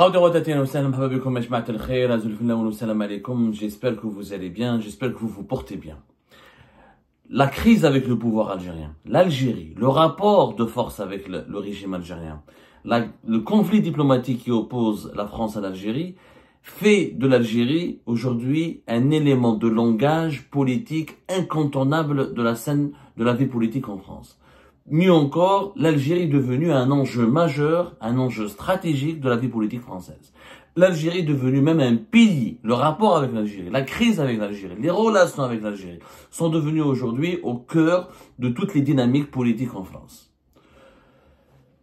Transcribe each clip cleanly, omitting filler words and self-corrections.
J'espère que vous allez bien, j'espère que vous vous portez bien. La crise avec le pouvoir algérien, l'Algérie, le rapport de force avec le régime algérien, le conflit diplomatique qui oppose la France à l'Algérie, fait de l'Algérie aujourd'hui un élément de langage politique incontournable de la scène de la vie politique en France. Mieux encore, l'Algérie est devenue un enjeu majeur, un enjeu stratégique de la vie politique française. L'Algérie est devenue même un pilier. Le rapport avec l'Algérie, la crise avec l'Algérie, les relations avec l'Algérie sont devenues aujourd'hui au cœur de toutes les dynamiques politiques en France.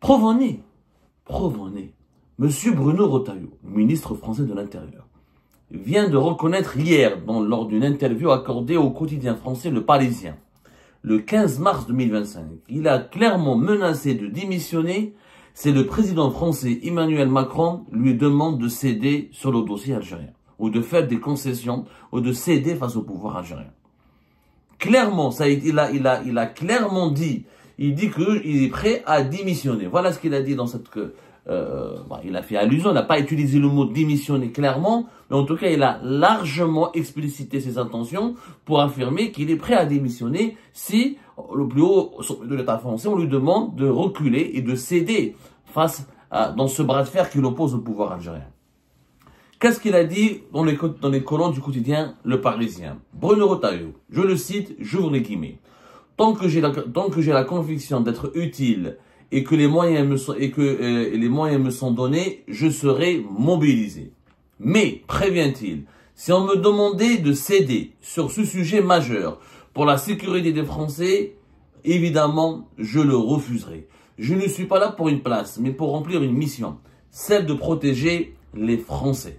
Preuve en est, Monsieur Bruno Retailleau, ministre français de l'Intérieur, vient de reconnaître hier, lors d'une interview accordée au quotidien français Le Parisien, le 15 mars 2025, il a clairement menacé de démissionner si le président français Emmanuel Macron lui demande de céder sur le dossier algérien, ou de faire des concessions, ou de céder face au pouvoir algérien. Clairement, il a clairement dit, il dit qu'il est prêt à démissionner. Voilà ce qu'il a dit dans cette... il a fait allusion, il n'a pas utilisé le mot démissionner clairement, mais en tout cas, il a largement explicité ses intentions pour affirmer qu'il est prêt à démissionner si le plus haut sommet de l'État français, on lui demande de reculer et de céder dans ce bras de fer qui l'oppose au pouvoir algérien. Qu'est-ce qu'il a dit dans les colonnes du quotidien Le Parisien? Bruno Retailleau, je le cite, j'ouvre les guillemets. Tant que j'ai la conviction d'être utile et que les moyens me sont donnés, je serai mobilisé. Mais, prévient-il, si on me demandait de céder sur ce sujet majeur pour la sécurité des Français, évidemment, je le refuserai. Je ne suis pas là pour une place, mais pour remplir une mission, celle de protéger les Français.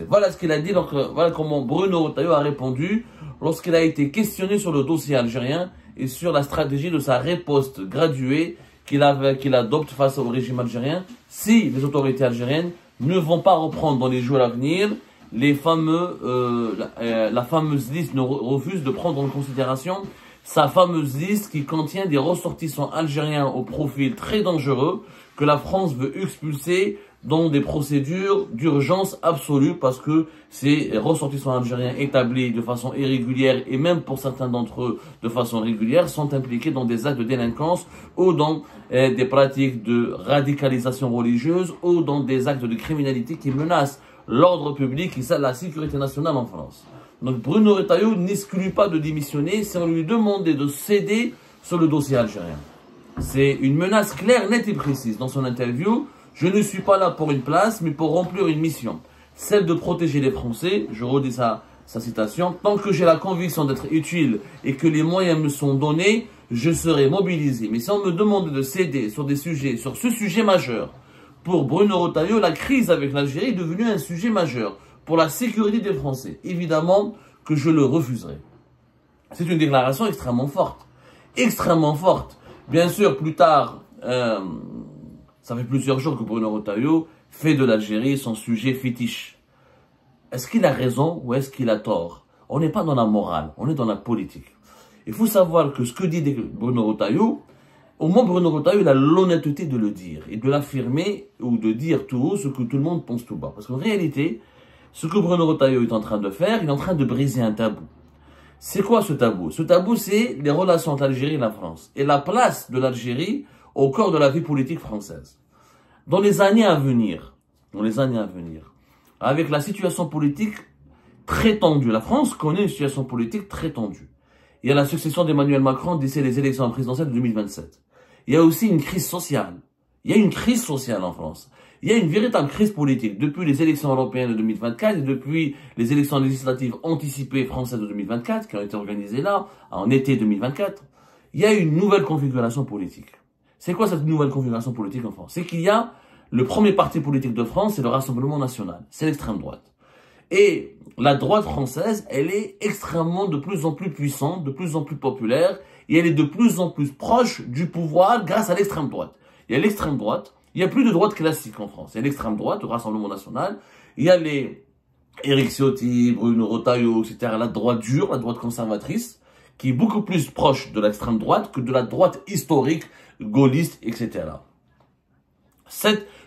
Voilà ce qu'il a dit, donc voilà comment Bruno Retailleau a répondu lorsqu'il a été questionné sur le dossier algérien et sur la stratégie de sa riposte graduée qu'il adopte face au régime algérien si les autorités algériennes ne vont pas reprendre dans les jours à venir la fameuse liste, ne refuse de prendre en considération sa fameuse liste qui contient des ressortissants algériens au profil très dangereux que la France veut expulser dans des procédures d'urgence absolue parce que ces ressortissants algériens établis de façon irrégulière et même pour certains d'entre eux de façon régulière sont impliqués dans des actes de délinquance ou dans des pratiques de radicalisation religieuse ou dans des actes de criminalité qui menacent l'ordre public et la sécurité nationale en France. Donc Bruno Retailleau n'exclut pas de démissionner si on lui demandait de céder sur le dossier algérien. C'est une menace claire, nette et précise. Dans son interview, je ne suis pas là pour une place, mais pour remplir une mission. Celle de protéger les Français, je redis sa citation, tant que j'ai la conviction d'être utile et que les moyens me sont donnés, je serai mobilisé. Mais si on me demande de céder sur ce sujet majeur, pour Bruno Retailleau, la crise avec l'Algérie est devenue un sujet majeur pour la sécurité des Français. Évidemment que je le refuserai. C'est une déclaration extrêmement forte. Extrêmement forte. Bien sûr, plus tard, ça fait plusieurs jours que Bruno Retailleau fait de l'Algérie son sujet fétiche. Est-ce qu'il a raison ou est-ce qu'il a tort? On n'est pas dans la morale, on est dans la politique. Il faut savoir que ce que dit Bruno Retailleau, au moins Bruno Retailleau il a l'honnêteté de le dire et de l'affirmer ou de dire tout haut ce que tout le monde pense tout bas. Parce qu'en réalité, ce que Bruno Retailleau est en train de faire, il est en train de briser un tabou. C'est quoi ce tabou? Ce tabou, c'est les relations entre l'Algérie et la France et la place de l'Algérie au cœur de la vie politique française. Dans les années à venir, avec la situation politique très tendue, la France connaît une situation politique très tendue. Il y a la succession d'Emmanuel Macron d'ici les élections présidentielles de 2027. Il y a aussi une crise sociale. Il y a une crise sociale en France. Il y a une véritable crise politique depuis les élections européennes de 2024 et depuis les élections législatives anticipées françaises de 2024 qui ont été organisées là, en été 2024. Il y a une nouvelle configuration politique. C'est quoi cette nouvelle configuration politique en France? C'est qu'il y a le premier parti politique de France, c'est le Rassemblement national. C'est l'extrême droite. Et la droite française, elle est extrêmement de plus en plus puissante, de plus en plus populaire, et elle est de plus en plus proche du pouvoir grâce à l'extrême droite. Il y a l'extrême droite, il n'y a plus de droite classique en France. Il y a l'extrême droite, le Rassemblement national, il y a les Éric Ciotti, Bruno Retailleau, etc., la droite dure, la droite conservatrice, qui est beaucoup plus proche de l'extrême droite que de la droite historique, gaulliste, etc.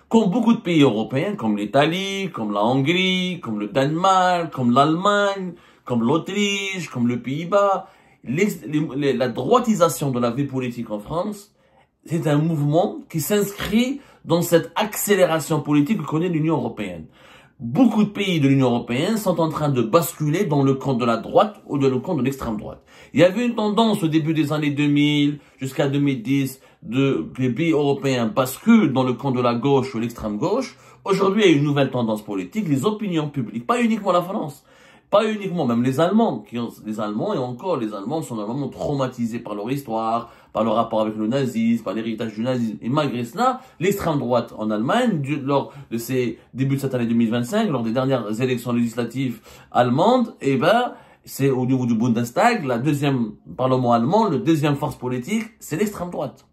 Comme beaucoup de pays européens, comme l'Italie, comme la Hongrie, comme le Danemark, comme l'Allemagne, comme l'Autriche, comme le Pays-Bas, la droitisation de la vie politique en France, c'est un mouvement qui s'inscrit dans cette accélération politique que connaît l'Union européenne. Beaucoup de pays de l'Union européenne sont en train de basculer dans le camp de la droite ou dans le camp de l'extrême droite. Il y avait une tendance au début des années 2000 jusqu'à 2010 que les pays européens basculent dans le camp de la gauche ou l'extrême gauche. Aujourd'hui, il y a une nouvelle tendance politique, les opinions publiques, pas uniquement la France. Pas uniquement, même les Allemands, les Allemands et encore les Allemands sont normalement traumatisés par leur histoire, par leur rapport avec le nazisme, par l'héritage du nazisme. Et malgré cela, l'extrême droite en Allemagne, lors de ces débuts de cette année 2025, lors des dernières élections législatives allemandes, c'est au niveau du Bundestag, la deuxième parlement allemand, le deuxième force politique, c'est l'extrême droite.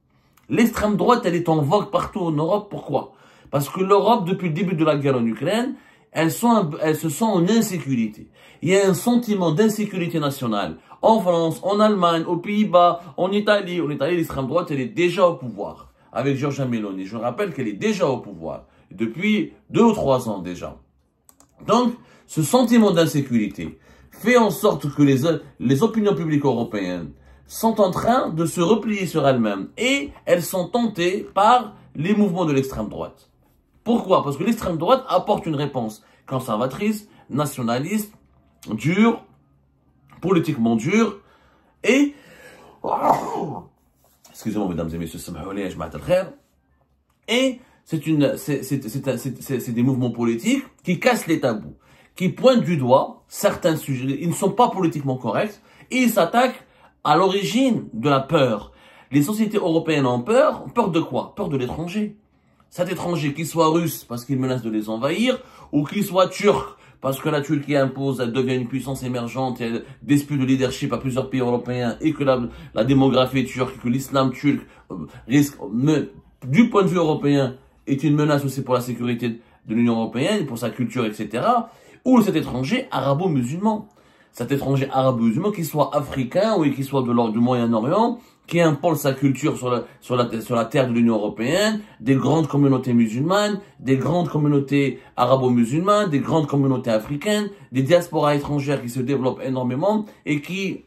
L'extrême droite, elle est en vogue partout en Europe. Pourquoi? Parce que l'Europe, depuis le début de la guerre en Ukraine, elle se sent en insécurité. Il y a un sentiment d'insécurité nationale. En France, en Allemagne, aux Pays-Bas, en Italie. En Italie, l'extrême droite, elle est déjà au pouvoir. Avec Giorgia Meloni. Je rappelle qu'elle est déjà au pouvoir. Depuis 2 ou 3 ans déjà. Donc, ce sentiment d'insécurité fait en sorte que les opinions publiques européennes sont en train de se replier sur elles-mêmes. Et elles sont tentées par les mouvements de l'extrême droite. Pourquoi? Parce que l'extrême droite apporte une réponse conservatrice, nationaliste, dure, politiquement dure, et... Excusez-moi, mesdames et messieurs, et c'est des mouvements politiques qui cassent les tabous, qui pointent du doigt certains sujets. Ils ne sont pas politiquement corrects, et ils s'attaquent à l'origine de la peur. Les sociétés européennes ont peur. Peur de quoi? Peur de l'étranger. Cet étranger, qu'il soit russe parce qu'il menace de les envahir, ou qu'il soit turc parce que la Turquie impose, elle devient une puissance émergente et elle dispute le leadership à plusieurs pays européens, et que la démographie turque, que l'islam turc risque, du point de vue européen, est une menace aussi pour la sécurité de l'Union européenne, pour sa culture, etc. Ou cet étranger arabo-musulman. Cet étranger arabo-musulman, qu'il soit africain ou qu'il soit de l'ordre du Moyen-Orient, qui impose sa culture sur la terre de l'Union européenne, des grandes communautés musulmanes, des grandes communautés arabo-musulmanes, des grandes communautés africaines, des diasporas étrangères qui se développent énormément et qui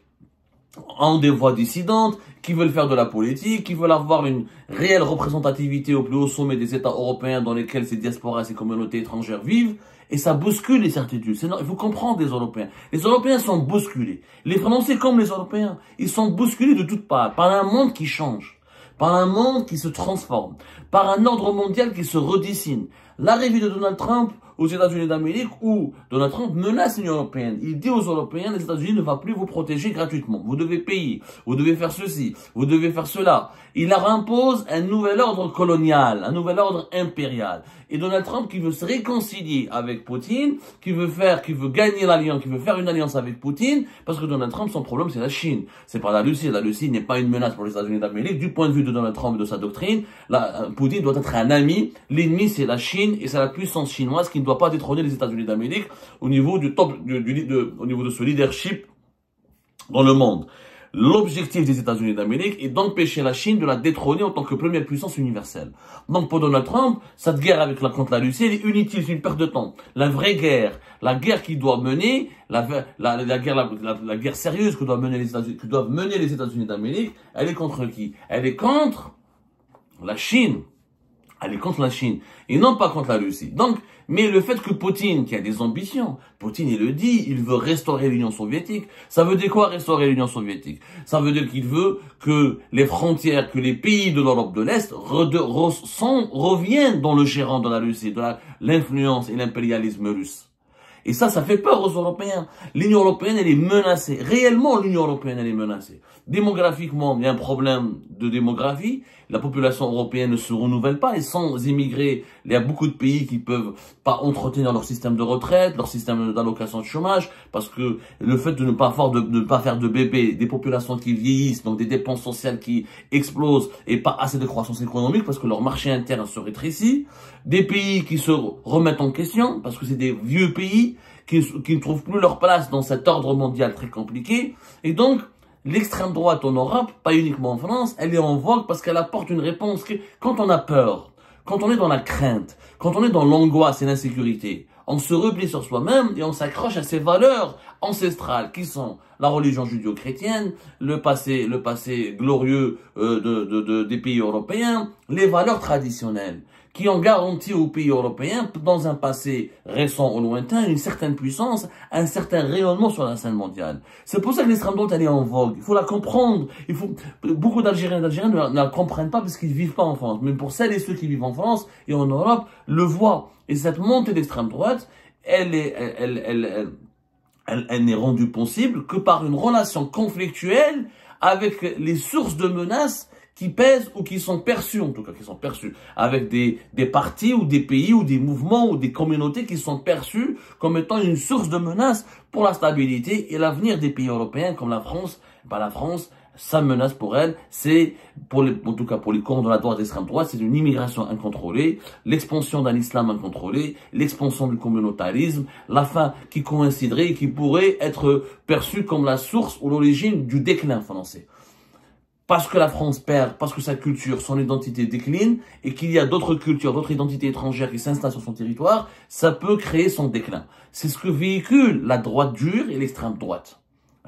ont des voix dissidentes, qui veulent faire de la politique, qui veulent avoir une réelle représentativité au plus haut sommet des États européens dans lesquels ces diasporas, ces communautés étrangères vivent. Et ça bouscule les certitudes. Il faut comprendre les Européens. Les Européens sont bousculés. Les Français comme les Européens, ils sont bousculés de toutes parts par un monde qui change, par un monde qui se transforme, par un ordre mondial qui se redessine. L'arrivée de Donald Trump aux États-Unis d'Amérique, où Donald Trump menace l'Union européenne. Il dit aux Européens, les États-Unis ne vont plus vous protéger gratuitement. Vous devez payer, vous devez faire ceci, vous devez faire cela. Il leur impose un nouvel ordre colonial, un nouvel ordre impérial. Et Donald Trump qui veut se réconcilier avec Poutine, qui veut gagner l'alliance, qui veut faire une alliance avec Poutine, parce que Donald Trump, son problème, c'est la Chine. C'est pas la Russie. La Russie n'est pas une menace pour les États-Unis d'Amérique. Du point de vue de Donald Trump et de sa doctrine, Poutine doit être un ami. L'ennemi, c'est la Chine et c'est la puissance chinoise qui ne doit pas détrôner les États-Unis d'Amérique au niveau au niveau de ce leadership dans le monde. L'objectif des États-Unis d'Amérique est d'empêcher la Chine de la détrôner en tant que première puissance universelle. Donc pour Donald Trump, cette guerre contre la Russie, elle est inutile, c'est une perte de temps. La vraie guerre, la guerre qu'il doit mener, la guerre sérieuse que doivent mener les États-Unis d'Amérique, elle est contre qui? Elle est contre la Chine. Elle est contre la Chine et non pas contre la Russie. Donc, mais le fait que Poutine, qui a des ambitions, Poutine, il le dit, il veut restaurer l'Union soviétique. Ça veut dire quoi, restaurer l'Union soviétique? Ça veut dire qu'il veut que les frontières, que les pays de l'Europe de l'Est reviennent dans le gérant de la Russie, de l'influence et l'impérialisme russe. Et ça fait peur aux Européens. L'Union européenne, elle est menacée. Réellement, l'Union européenne, elle est menacée. Démographiquement, il y a un problème de démographie. La population européenne ne se renouvelle pas. Et sans immigrés, il y a beaucoup de pays qui peuvent pas entretenir leur système de retraite, leur système d'allocation de chômage, parce que le fait de ne pas faire de bébés, des populations qui vieillissent, donc des dépenses sociales qui explosent et pas assez de croissance économique parce que leur marché interne se rétrécit. Des pays qui se remettent en question parce que c'est des vieux pays qui ne trouvent plus leur place dans cet ordre mondial très compliqué. Et donc, l'extrême droite en Europe, pas uniquement en France, elle est en vogue parce qu'elle apporte une réponse. Quand on a peur, quand on est dans la crainte, quand on est dans l'angoisse et l'insécurité, on se replie sur soi-même et on s'accroche à ses valeurs ancestrales qui sont la religion judéo-chrétienne, le passé glorieux des pays européens, les valeurs traditionnelles qui ont garanti aux pays européens, dans un passé récent ou lointain, une certaine puissance, un certain rayonnement sur la scène mondiale. C'est pour ça que l'extrême droite, elle est en vogue. Il faut la comprendre. Beaucoup d'Algériens et d'Algériens ne la comprennent pas parce qu'ils ne vivent pas en France. Mais pour celles et ceux qui vivent en France et en Europe, le voient. Et cette montée d'extrême droite, elle n'est rendue possible que par une relation conflictuelle avec les sources de menaces qui pèsent ou qui sont perçus, en tout cas qui sont perçus, avec des partis ou des pays ou des mouvements ou des communautés qui sont perçus comme étant une source de menace pour la stabilité et l'avenir des pays européens comme la France. La France, sa menace pour elle, c'est, en tout cas pour les courants de la droite et l'extrême droite, c'est une immigration incontrôlée, l'expansion d'un islam incontrôlé, l'expansion du communautarisme, la fin qui coïnciderait et qui pourrait être perçue comme la source ou l'origine du déclin français. Parce que la France perd, parce que sa culture, son identité décline, et qu'il y a d'autres cultures, d'autres identités étrangères qui s'installent sur son territoire, ça peut créer son déclin. C'est ce que véhicule la droite dure et l'extrême droite.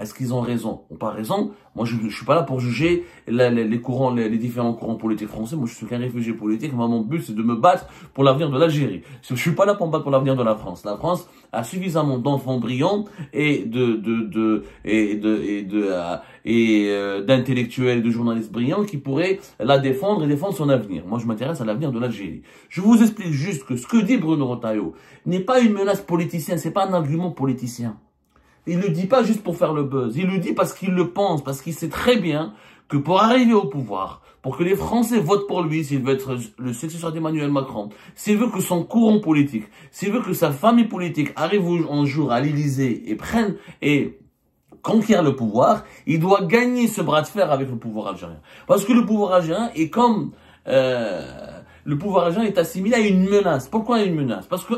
Est-ce qu'ils ont raison ou pas raison? Moi, je suis pas là pour juger les différents courants politiques français. Moi, je suis qu'un réfugié politique. Moi, mon but, c'est de me battre pour l'avenir de l'Algérie. Je suis pas là pour me battre pour l'avenir de la France. La France a suffisamment d'enfants brillants et d'intellectuels et de journalistes brillants qui pourraient la défendre et défendre son avenir. Moi, je m'intéresse à l'avenir de l'Algérie. Je vous explique juste que ce que dit Bruno Retailleau n'est pas une menace politicienne, c'est pas un argument politicien. Il le dit pas juste pour faire le buzz. Il le dit parce qu'il le pense, parce qu'il sait très bien que pour arriver au pouvoir, pour que les Français votent pour lui, s'il veut être le successeur d'Emmanuel Macron, s'il veut que son courant politique, s'il veut que sa famille politique arrive un jour à l'Élysée et conquiert le pouvoir, il doit gagner ce bras de fer avec le pouvoir algérien. Parce que le pouvoir algérien est comme... le pouvoir algérien est assimilé à une menace. Pourquoi une menace? Parce que,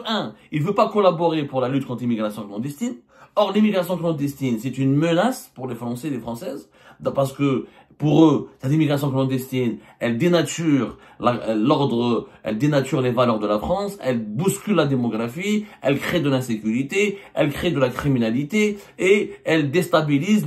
il veut pas collaborer pour la lutte contre l'immigration clandestine. Or, l'immigration clandestine, c'est une menace pour les Français et les Françaises, parce que, pour eux, cette immigration clandestine, elle dénature l'ordre, elle dénature les valeurs de la France, elle bouscule la démographie, elle crée de l'insécurité, elle crée de la criminalité, et elle déstabilise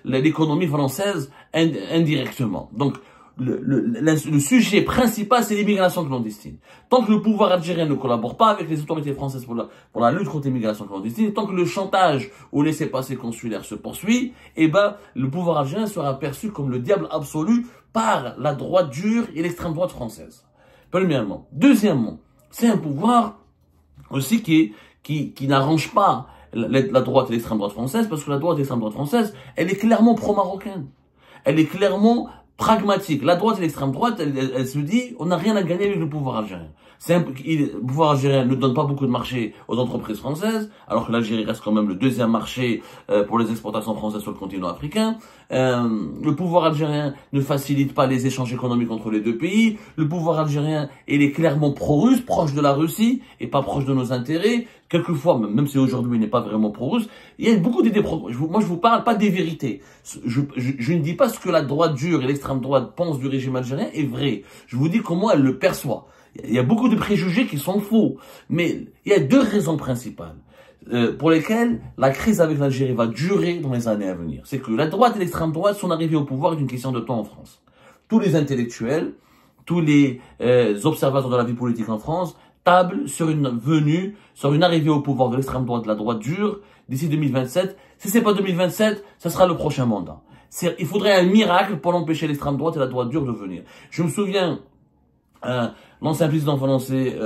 l'économie française indirectement. Donc, le sujet principal, c'est l'immigration clandestine. Tant que le pouvoir algérien ne collabore pas avec les autorités françaises pour la lutte contre l'immigration clandestine, tant que le chantage au laissez-passer consulaire se poursuit, le pouvoir algérien sera perçu comme le diable absolu par la droite dure et l'extrême droite française. Premièrement. Deuxièmement, c'est un pouvoir aussi qui n'arrange pas la droite et l'extrême droite française, parce que la droite et l'extrême droite française, elle est clairement pro-marocaine. Elle est clairement pragmatique. La droite et l'extrême droite, elle se dit, on n'a rien à gagner avec le pouvoir algérien. Le pouvoir algérien ne donne pas beaucoup de marché aux entreprises françaises, alors que l'Algérie reste quand même le deuxième marché pour les exportations françaises sur le continent africain. Le pouvoir algérien ne facilite pas les échanges économiques entre les deux pays. Le pouvoir algérien, il est clairement pro-russe, proche de la Russie, et pas proche de nos intérêts. Quelquefois, même si aujourd'hui il n'est pas vraiment pro-russe, il y a beaucoup d'idées pro-russes. Moi, je vous parle pas des vérités. Je ne dis pas ce que la droite dure et l'extrême droite pensent du régime algérien est vrai. Je vous dis comment elle le perçoit. Il y a beaucoup de préjugés qui sont faux. Mais il y a deux raisons principales pour lesquelles la crise avec l'Algérie va durer dans les années à venir. C'est que la droite et l'extrême droite sont arrivés au pouvoir d'une question de temps en France. Tous les intellectuels, tous les observateurs de la vie politique en France tablent sur une arrivée au pouvoir de l'extrême droite, de la droite dure, d'ici 2027. Si c'est pas 2027, ce sera le prochain mandat. Il faudrait un miracle pour empêcher l'extrême droite et la droite dure de venir. Je me souviens, l'ancien président français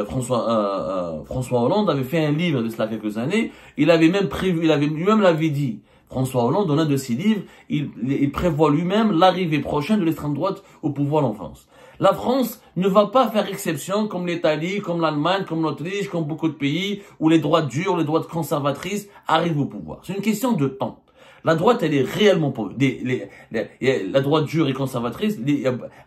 François Hollande avait fait un livre de cela quelques années. Il avait même lui-même l'avait dit. François Hollande, dans l'un de ses livres, il prévoit lui-même l'arrivée prochaine de l'extrême droite au pouvoir en France. La France ne va pas faire exception comme l'Italie, comme l'Allemagne, comme l'Autriche, comme beaucoup de pays où les droites dures, les droites conservatrices arrivent au pouvoir. C'est une question de temps. La droite, elle est réellement la droite dure et conservatrice,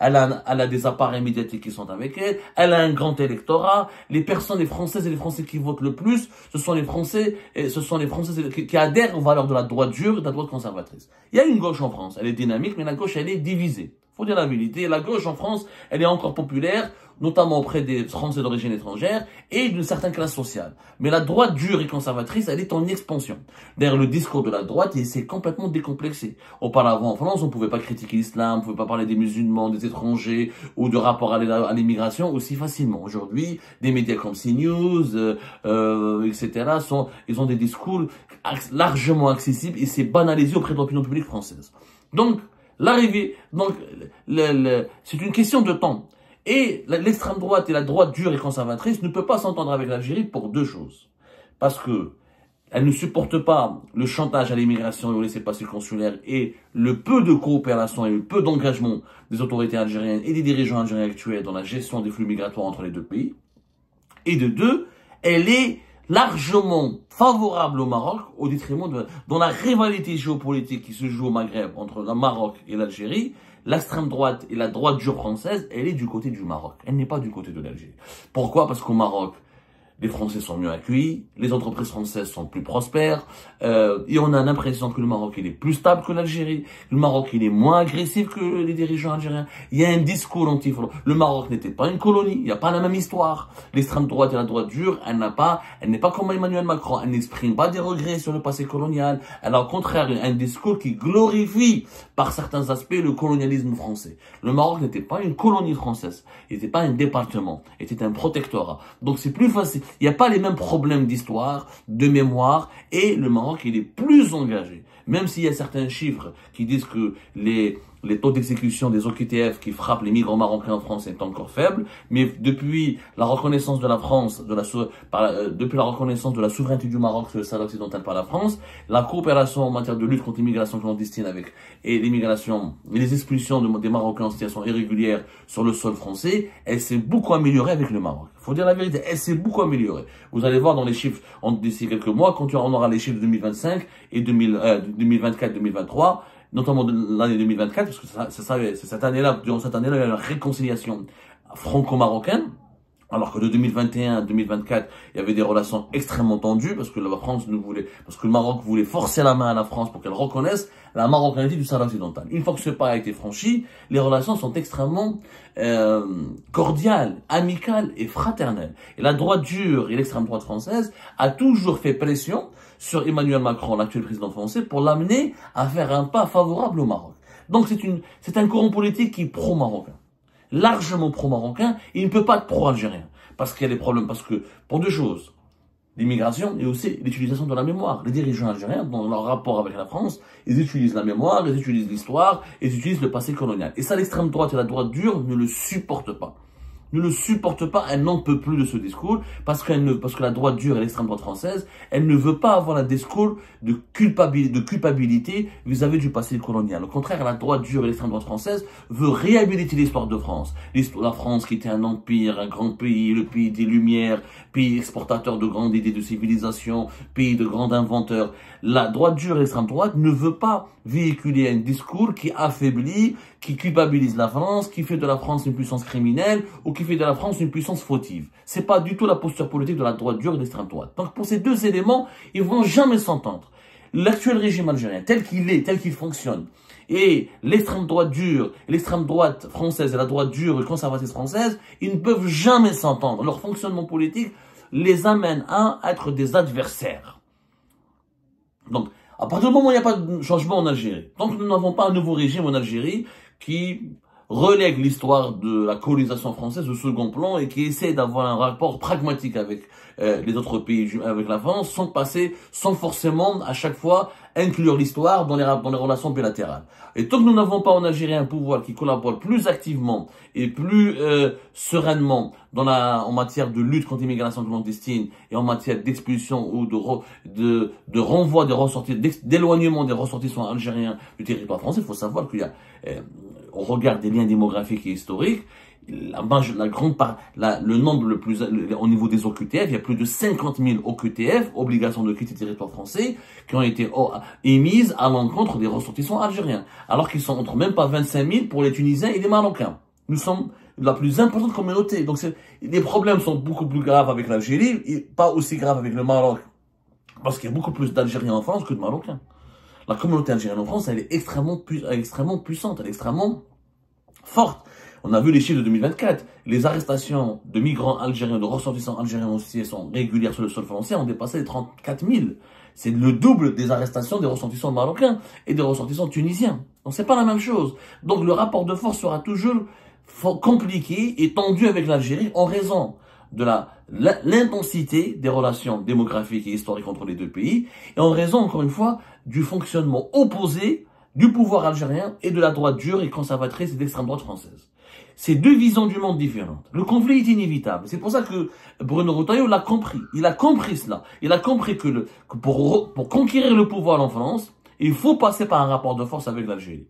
elle a des appareils médiatiques qui sont avec elle, elle a un grand électorat. Les personnes, les Françaises et les Français qui votent le plus, ce sont les Français qui adhèrent aux valeurs de la droite dure et de la droite conservatrice. Il y a une gauche en France, elle est dynamique, mais la gauche, elle est divisée. Faut dire la vérité. La gauche en France, elle est encore populaire, notamment auprès des Français d'origine étrangère et d'une certaine classe sociale. Mais la droite dure et conservatrice, elle est en expansion. D'ailleurs, le discours de la droite, il s'est complètement décomplexé. Auparavant, en France, on ne pouvait pas critiquer l'islam, on ne pouvait pas parler des musulmans, des étrangers ou de rapport à l'immigration aussi facilement. Aujourd'hui, des médias comme CNews, etc., ils ont des discours largement accessibles et c'est banalisé auprès de l'opinion publique française. Donc, c'est une question de temps. Et l'extrême droite et la droite dure et conservatrice ne peuvent pas s'entendre avec l'Algérie pour deux choses. Parce que elle ne supporte pas le chantage à l'immigration et au laissez-passer consulaire et le peu de coopération et le peu d'engagement des autorités algériennes et des dirigeants algériens actuels dans la gestion des flux migratoires entre les deux pays. Et de deux, elle est largement favorable au Maroc au détriment dans la rivalité géopolitique qui se joue au Maghreb entre le Maroc et l'Algérie. L'extrême droite et la droite dure française, elle est du côté du Maroc. Elle n'est pas du côté de l'Algérie. Pourquoi? Parce qu'au Maroc, les Français sont mieux accueillis, les entreprises françaises sont plus prospères, et on a l'impression que le Maroc il est plus stable que l'Algérie, le Maroc il est moins agressif que les dirigeants algériens. Il y a un discours anti-français. Le Maroc n'était pas une colonie, il n'y a pas la même histoire. L'extrême droite et la droite dure, elle n'est pas comme Emmanuel Macron, elle n'exprime pas des regrets sur le passé colonial. Elle a au contraire un discours qui glorifie par certains aspects le colonialisme français. Le Maroc n'était pas une colonie française, il n'était pas un département, il était un protectorat. Donc c'est plus facile. Il n'y a pas les mêmes problèmes d'histoire, de mémoire, et le Maroc, il est plus engagé. Même s'il y a certains chiffres qui disent que les taux d'exécution des OQTF qui frappent les migrants marocains en France est encore faible, mais depuis la reconnaissance de la France, depuis la reconnaissance de la souveraineté du Maroc sur le Sahara occidental par la France, la coopération en matière de lutte contre l'immigration clandestine et l'immigration, les expulsions des Marocains en situation irrégulière sur le sol français, elle s'est beaucoup améliorée avec le Maroc. Faut dire la vérité, elle s'est beaucoup améliorée. Vous allez voir dans les chiffres d'ici quelques mois, quand on aura les chiffres de 2025 et 2024-2023, notamment de l'année 2024, parce que c'est cette année-là, durant cette année-là, il y a une réconciliation franco-marocaine, alors que de 2021 à 2024, il y avait des relations extrêmement tendues, parce que parce que le Maroc voulait forcer la main à la France pour qu'elle reconnaisse la marocanité du Sahara occidental. Une fois que ce pas a été franchi, les relations sont extrêmement cordiales, amicales et fraternelles. Et la droite dure et l'extrême droite française a toujours fait pression sur Emmanuel Macron, l'actuel président français, pour l'amener à faire un pas favorable au Maroc. Donc c'est un courant politique qui est pro-marocain, largement pro-marocain, et il ne peut pas être pro-algérien. Parce qu'il y a des problèmes, parce que, pour deux choses, l'immigration et aussi l'utilisation de la mémoire. Les dirigeants algériens, dans leur rapport avec la France, ils utilisent la mémoire, ils utilisent l'histoire, ils utilisent le passé colonial. Et ça, l'extrême droite et la droite dure ne le supportent pas. Ne le supportent pas, elle n'en peut plus de ce discours, parce que la droite dure et l'extrême droite française, elle ne veut pas avoir un discours de culpabilité vis-à-vis du passé colonial. Au contraire, la droite dure et l'extrême droite française veut réhabiliter l'histoire de France. La France qui était un empire, un grand pays, le pays des Lumières, pays exportateur de grandes idées de civilisation, pays de grands inventeurs. La droite dure et l'extrême droite ne veut pas véhiculer un discours qui affaiblit, qui culpabilise la France, qui fait de la France une puissance criminelle ou qui fait de la France une puissance fautive. C'est pas du tout la posture politique de la droite dure et de l'extrême droite. Donc pour ces deux éléments, ils vont jamais s'entendre. L'actuel régime algérien, tel qu'il est, tel qu'il fonctionne, et l'extrême droite dure, et l'extrême droite française et la droite dure et conservatrice française, ils ne peuvent jamais s'entendre. Leur fonctionnement politique les amène à être des adversaires. Donc, à partir du moment où il n'y a pas de changement en Algérie, tant que nous n'avons pas un nouveau régime en Algérie qui relègue l'histoire de la colonisation française au second plan et qui essaie d'avoir un rapport pragmatique avec les autres pays, avec la France, sans forcément à chaque fois inclure l'histoire dans les relations bilatérales. Et tant que nous n'avons pas en Algérie un pouvoir qui collabore plus activement et plus sereinement en matière de lutte contre l'immigration clandestine et en matière d'expulsion ou de renvoi des ressortissants, d'éloignement des ressortissants algériens du territoire français, il faut savoir qu'il y a, au regard des liens démographiques et historiques, le nombre au niveau des OQTF, il y a plus de 50 000 OQTF, obligations de quitter le territoire français, qui ont été émises à l'encontre des ressortissants algériens. Alors qu'ils sont entre même pas 25 000 pour les Tunisiens et les Marocains. Nous sommes la plus importante communauté. Donc les problèmes sont beaucoup plus graves avec l'Algérie, et pas aussi graves avec le Maroc. Parce qu'il y a beaucoup plus d'Algériens en France que de Marocains. La communauté algérienne en France, elle est extrêmement puissante, elle est extrêmement forte. On a vu les chiffres de 2024. Les arrestations de migrants algériens, de ressortissants algériens aussi sont régulières sur le sol français, ont dépassé les 34 000. C'est le double des arrestations des ressortissants marocains et des ressortissants tunisiens. Donc c'est pas la même chose. Donc le rapport de force sera toujours compliqué et tendu avec l'Algérie en raison de l'intensité des relations démographiques et historiques entre les deux pays et en raison, encore une fois, du fonctionnement opposé du pouvoir algérien et de la droite dure et conservatrice et d'extrême droite française. C'est deux visions du monde différentes. Le conflit est inévitable. C'est pour ça que Bruno Retailleau l'a compris. Il a compris cela. Il a compris que pour conquérir le pouvoir en France, il faut passer par un rapport de force avec l'Algérie.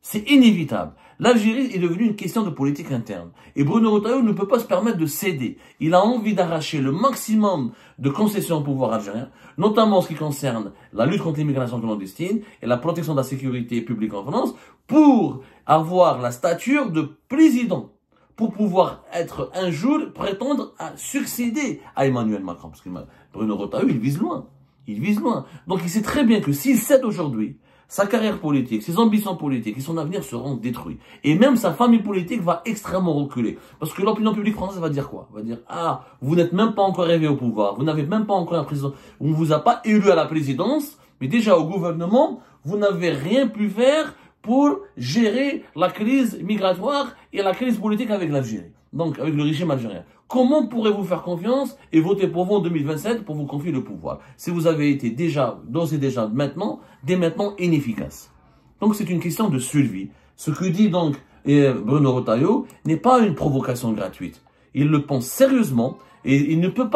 C'est inévitable. L'Algérie est devenue une question de politique interne. Et Bruno Retailleau ne peut pas se permettre de céder. Il a envie d'arracher le maximum de concessions au pouvoir algérien, notamment en ce qui concerne la lutte contre l'immigration clandestine et la protection de la sécurité publique en France, pour avoir la stature de président, pour pouvoir être un jour, prétendre à succéder à Emmanuel Macron. Parce que Bruno Retailleau, il vise loin. Il vise loin. Donc il sait très bien que s'il cède aujourd'hui, sa carrière politique, ses ambitions politiques et son avenir seront détruits. Et même sa famille politique va extrêmement reculer. Parce que l'opinion publique française va dire quoi? Va dire, ah, vous n'êtes même pas encore arrivé au pouvoir, vous n'avez même pas encore un président, on ne vous a pas élu à la présidence, mais déjà au gouvernement, vous n'avez rien pu faire pour gérer la crise migratoire et la crise politique avec l'Algérie. Donc, avec le régime algérien. Comment pourrez-vous faire confiance et voter pour vous en 2027 pour vous confier le pouvoir si vous avez été d'ores et déjà dès maintenant, inefficace? Donc, c'est une question de survie. Ce que dit donc Bruno Retailleau n'est pas une provocation gratuite. Il le pense sérieusement et il ne peut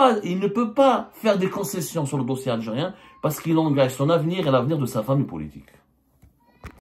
pas faire des concessions sur le dossier algérien parce qu'il engage son avenir et l'avenir de sa famille politique.